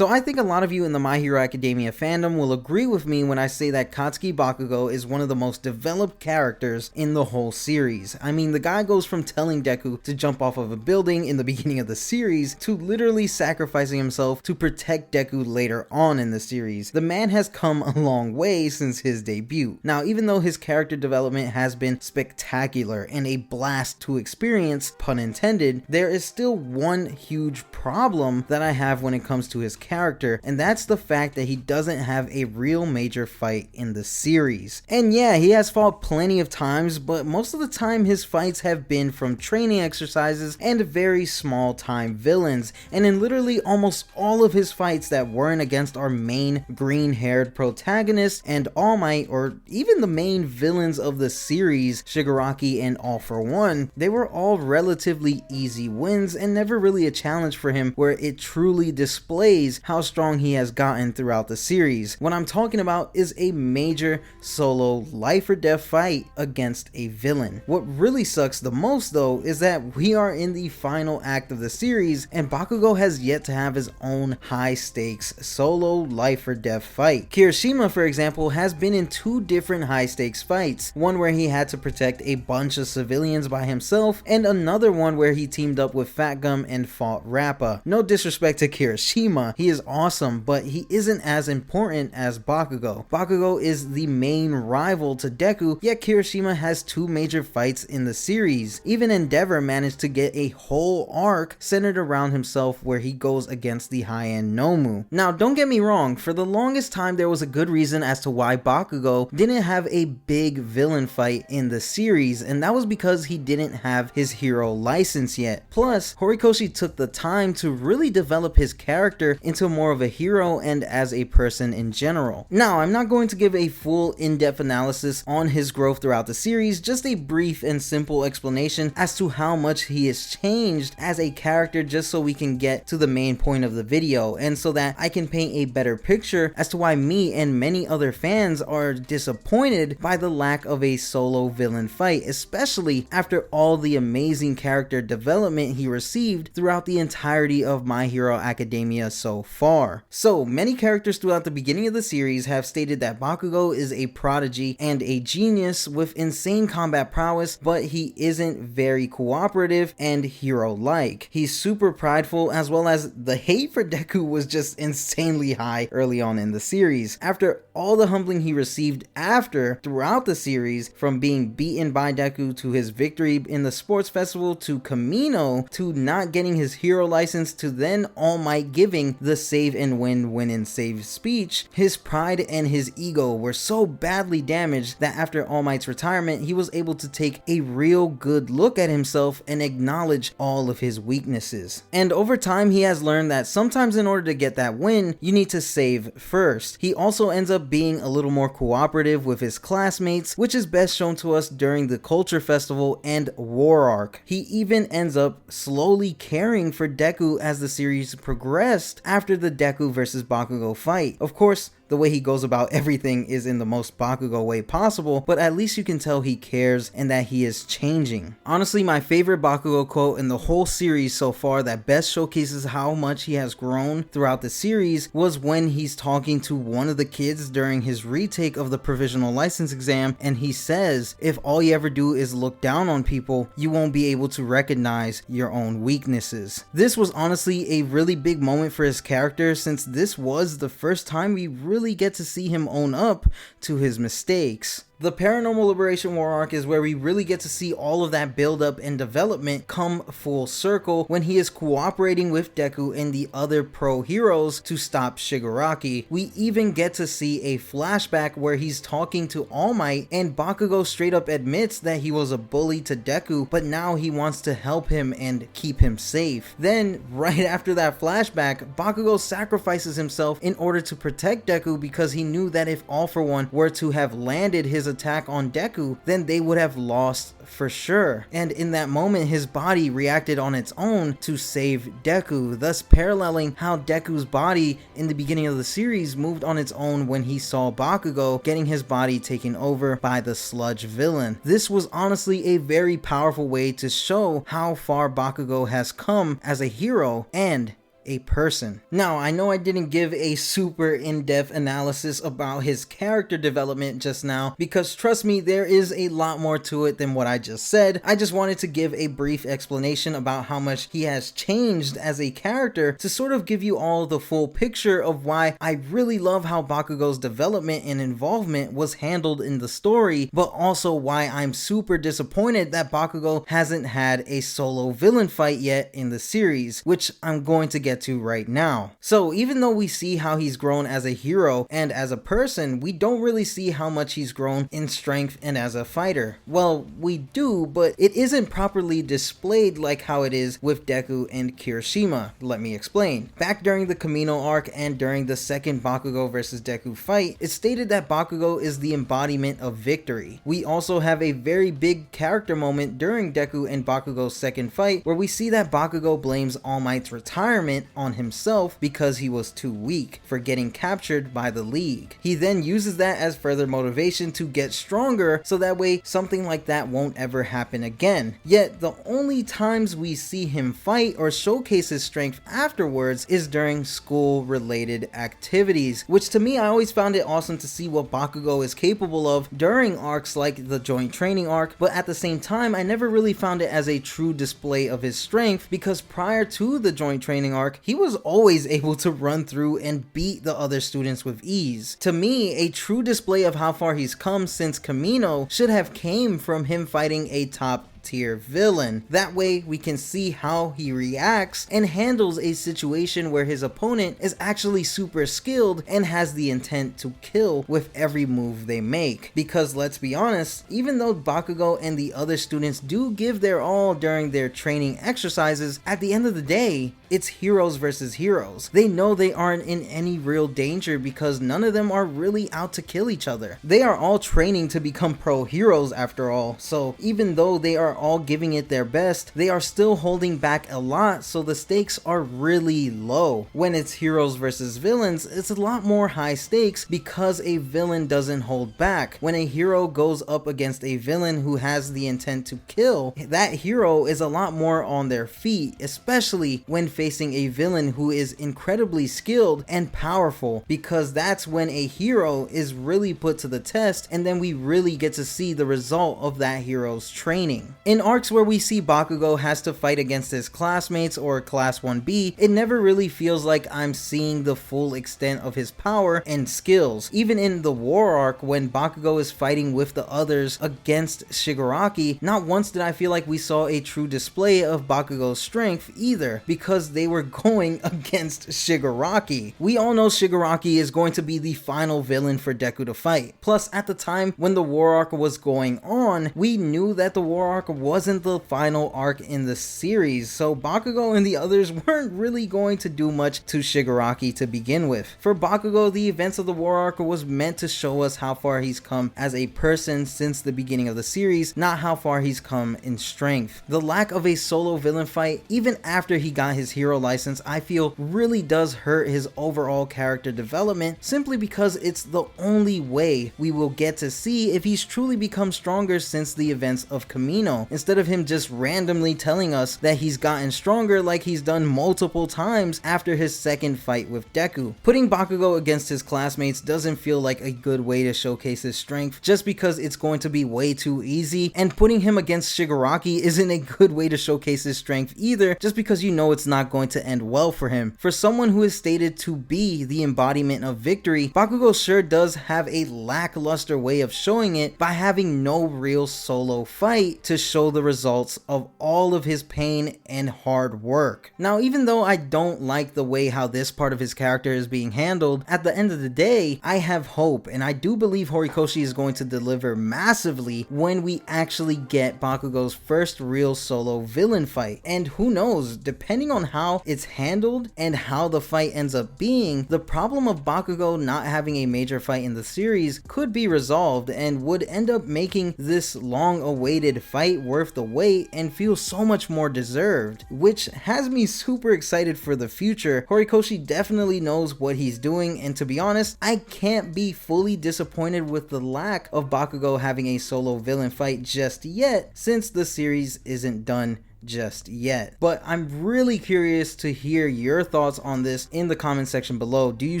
So I think a lot of you in the My Hero Academia fandom will agree with me when I say that Katsuki Bakugo is one of the most developed characters in the whole series. I mean, the guy goes from telling Deku to jump off of a building in the beginning of the series to literally sacrificing himself to protect Deku later on in the series. The man has come a long way since his debut. Now, even though his character development has been spectacular and a blast to experience, pun intended, there is still one huge problem that I have when it comes to his character, and that's the fact that he doesn't have a real major fight in the series. And yeah, he has fought plenty of times, but most of the time his fights have been from training exercises and very small time villains, and in literally almost all of his fights that weren't against our main green-haired protagonist and All Might, or even the main villains of the series, Shigaraki and All For One, they were all relatively easy wins and never really a challenge for him where it truly displays how strong he has gotten throughout the series. What I'm talking about is a major solo life or death fight against a villain. What really sucks the most though is that we are in the final act of the series and Bakugo has yet to have his own high stakes solo life or death fight. Kirishima, for example, has been in two different high stakes fights, one where he had to protect a bunch of civilians by himself and another one where he teamed up with Fat Gum and fought Rappa. No disrespect to Kirishima, he is awesome, but he isn't as important as Bakugo. Bakugo is the main rival to Deku, yet Kirishima has two major fights in the series. Even Endeavor managed to get a whole arc centered around himself where he goes against the high-end Nomu. Now don't get me wrong, for the longest time there was a good reason as to why Bakugo didn't have a big villain fight in the series, and that was because he didn't have his hero license yet. Plus, Horikoshi took the time to really develop his character into more of a hero and as a person in general. Now, I'm not going to give a full in-depth analysis on his growth throughout the series, just a brief and simple explanation as to how much he has changed as a character just so we can get to the main point of the video and so that I can paint a better picture as to why me and many other fans are disappointed by the lack of a solo villain fight, especially after all the amazing character development he received throughout the entirety of My Hero Academia so far. So many characters throughout the beginning of the series have stated that Bakugo is a prodigy and a genius with insane combat prowess, but he isn't very cooperative and hero-like. He's super prideful, as well as the hate for Deku was just insanely high early on in the series. After all the humbling he received throughout the series, from being beaten by Deku to his victory in the sports festival to Kamino to not getting his hero license to then All Might giving the save and win and save speech, his pride and his ego were so badly damaged that after All Might's retirement, he was able to take a real good look at himself and acknowledge all of his weaknesses. And over time, he has learned that sometimes in order to get that win, you need to save first. He also ends up being a little more cooperative with his classmates, which is best shown to us during the Culture Festival and War Arc. He even ends up slowly caring for Deku as the series progressed after the Deku versus Bakugo fight. Of course, the way he goes about everything is in the most Bakugo way possible, but at least you can tell he cares and that he is changing. Honestly, my favorite Bakugo quote in the whole series so far that best showcases how much he has grown throughout the series was when he's talking to one of the kids during his retake of the provisional license exam, and he says, "If all you ever do is look down on people, you won't be able to recognize your own weaknesses." This was honestly a really big moment for his character, since this was the first time we really get to see him own up to his mistakes. The Paranormal Liberation War arc is where we really get to see all of that build up and development come full circle when he is cooperating with Deku and the other pro heroes to stop Shigaraki. We even get to see a flashback where he's talking to All Might and Bakugo straight up admits that he was a bully to Deku, but now he wants to help him and keep him safe. Then, right after that flashback, Bakugo sacrifices himself in order to protect Deku because he knew that if All For One were to have landed his attack on Deku, then they would have lost for sure. And in that moment, his body reacted on its own to save Deku, thus paralleling how Deku's body in the beginning of the series moved on its own when he saw Bakugo getting his body taken over by the sludge villain. This was honestly a very powerful way to show how far Bakugo has come as a hero and a person. Now, I know I didn't give a super in-depth analysis about his character development just now, because trust me, there is a lot more to it than what I just said. I just wanted to give a brief explanation about how much he has changed as a character to sort of give you all the full picture of why I really love how Bakugo's development and involvement was handled in the story, but also why I'm super disappointed that Bakugo hasn't had a solo villain fight yet in the series, which I'm going to get to right now. So even though we see how he's grown as a hero and as a person, we don't really see how much he's grown in strength and as a fighter. Well, we do, but it isn't properly displayed like how it is with Deku and Kirishima. Let me explain. Back during the Kamino arc and during the second Bakugo vs Deku fight, it stated that Bakugo is the embodiment of victory. We also have a very big character moment during Deku and Bakugo's second fight where we see that Bakugo blames All Might's retirement on himself because he was too weak for getting captured by the League. He then uses that as further motivation to get stronger so that way something like that won't ever happen again. Yet the only times we see him fight or showcase his strength afterwards is during school related activities, which to me I always found it awesome to see what Bakugo is capable of during arcs like the joint training arc, but at the same time I never really found it as a true display of his strength because prior to the joint training arc he was always able to run through and beat the other students with ease. To me, a true display of how far he's come since Kamino should have came from him fighting a top tier villain. That way we can see how he reacts and handles a situation where his opponent is actually super skilled and has the intent to kill with every move they make. Because let's be honest, even though Bakugo and the other students do give their all during their training exercises, at the end of the day, it's heroes versus heroes. They know they aren't in any real danger because none of them are really out to kill each other. They are all training to become pro heroes after all, so even though they are all giving it their best, they are still holding back a lot, so the stakes are really low. When it's heroes versus villains, it's a lot more high stakes because a villain doesn't hold back. When a hero goes up against a villain who has the intent to kill, that hero is a lot more on their feet, especially when facing a villain who is incredibly skilled and powerful, because that's when a hero is really put to the test and then we really get to see the result of that hero's training. In arcs where we see Bakugo has to fight against his classmates or Class 1B, it never really feels like I'm seeing the full extent of his power and skills. Even in the War arc when Bakugo is fighting with the others against Shigaraki, not once did I feel like we saw a true display of Bakugo's strength either, because they were going against Shigaraki. We all know Shigaraki is going to be the final villain for Deku to fight. Plus, at the time when the War arc was going on, we knew that the War arc wasn't the final arc in the series, so Bakugo and the others weren't really going to do much to Shigaraki to begin with. For Bakugo, the events of the War arc was meant to show us how far he's come as a person since the beginning of the series, not how far he's come in strength. The lack of a solo villain fight, even after he got his hero license, I feel really does hurt his overall character development, simply because it's the only way we will get to see if he's truly become stronger since the events of Kamino, instead of him just randomly telling us that he's gotten stronger like he's done multiple times after his second fight with Deku. Putting Bakugo against his classmates doesn't feel like a good way to showcase his strength, just because it's going to be way too easy, and putting him against Shigaraki isn't a good way to showcase his strength either, just because you know it's not going to end well for him. For someone who is stated to be the embodiment of victory, Bakugo sure does have a lackluster way of showing it by having no real solo fight to show the results of all of his pain and hard work. Now, even though I don't like the way how this part of his character is being handled, at the end of the day, I have hope, and I do believe Horikoshi is going to deliver massively when we actually get Bakugo's first real solo villain fight. And who knows, depending on how it's handled and how the fight ends up being, the problem of Bakugo not having a major fight in the series could be resolved and would end up making this long-awaited fight worth the wait and feel so much more deserved, which has me super excited for the future. Horikoshi definitely knows what he's doing, and to be honest, I can't be fully disappointed with the lack of Bakugo having a solo villain fight just yet, since the series isn't done just yet. But I'm really curious to hear your thoughts on this in the comment section below. Do you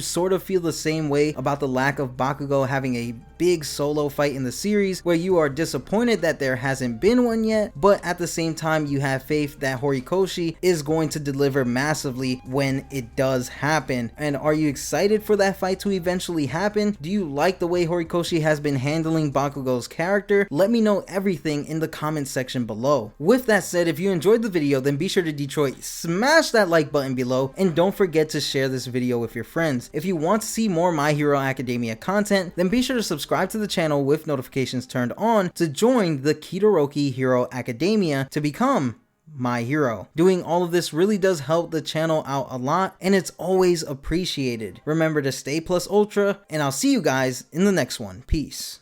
sort of feel the same way about the lack of Bakugo having a big solo fight in the series, where you are disappointed that there hasn't been one yet, but at the same time you have faith that Horikoshi is going to deliver massively when it does happen? And are you excited for that fight to eventually happen? Do you like the way Horikoshi has been handling Bakugo's character? Let me know everything in the comment section below. With that said, if you enjoyed the video, then be sure to Detroit smash that like button below, and don't forget to share this video with your friends. If you want to see more My Hero Academia content, then be sure to subscribe to the channel with notifications turned on to join the Kitoroki Hero Academia to become my hero. Doing all of this really does help the channel out a lot, and it's always appreciated. Remember to stay plus ultra, and I'll see you guys in the next one. Peace.